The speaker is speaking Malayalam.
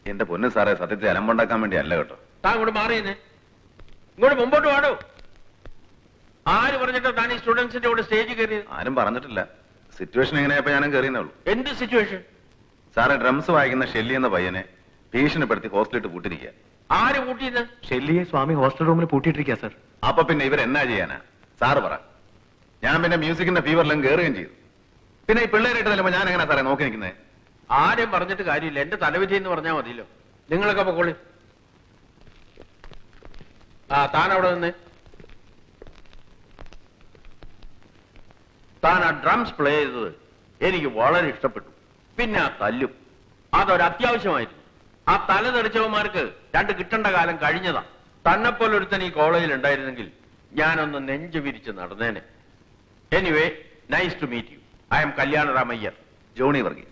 എന്റെ പൊന്ന് സാറേ, സത്യത്തെ അലമ്പുണ്ടാക്കാൻ വേണ്ടി അല്ല കേട്ടോ. താൻ ഇങ്ങോട്ട് മാറിയെന്നെ, ഇങ്ങോട്ട് മുമ്പോട്ട് പാടോ. ആര് പറഞ്ഞിട്ടോ താൻ ഈ സ്റ്റുഡൻസിന്റെ കൂടെ സ്റ്റേജിൽ കയറിയത്? ആരും പറഞ്ഞിട്ടില്ല. സിറ്റുവേഷൻ എങ്ങനെയാ ഞാനും കയറിയെന്നേ ഉള്ളൂ. എന്ത് സിറ്റുവേഷൻ? സാറേ, ഡ്രംസ് വായിക്കുന്ന ഷെല്ലി എന്ന പയ്യനെ ഭീഷണിപ്പെടുത്തി ഹോസ്റ്റലിട്ട് പൂട്ടിരിക്കുക. ആര് പൂട്ടിയത്? ഷെല്ലിയെ സ്വാമി ഹോസ്റ്റൽ റൂമിൽ പൂട്ടിയിട്ടിരിക്കുക സാർ. അപ്പൊ പിന്നെ ഇവരെന്നാ ചെയ്യാനാ സാറ് പറ? ഞാൻ പിന്നെ മ്യൂസിക്കിന്റെ ഫീവറിലും കയറുകയും ചെയ്തു. പിന്നെ ഈ പിള്ളേരായിട്ട് തല്ലുമ്പോ ഞാൻ എങ്ങനെ സാറേ നോക്കി നിൽക്കുന്നത്? ആരും പറഞ്ഞിട്ട് കാര്യമില്ല, എന്റെ തലവിധി എന്ന് പറഞ്ഞാൽ മതിയല്ലോ. നിങ്ങളൊക്കെ പൊക്കോളി. താൻ അവിടെ നിന്ന് താൻ ആ ഡ്രംസ് പ്ലേ ചെയ്തത് എനിക്ക് വളരെ ഇഷ്ടപ്പെട്ടു. പിന്നെ ആ തല്ലും അതൊരു അത്യാവശ്യമായിരുന്നു. ആ തല തെറിച്ചവന്മാർക്ക് രണ്ട് കിട്ടേണ്ട കാലം കഴിഞ്ഞതാ. തന്നെപ്പോലെ ഒരുത്തൻ ഈ കോളേജിൽ ഉണ്ടായിരുന്നെങ്കിൽ ഞാനൊന്ന് നെഞ്ചു വിരിച്ച് നടന്നേനെ. Anyway, nice to meet you. I am Kalyana Ramayyar. Johnny Varghese.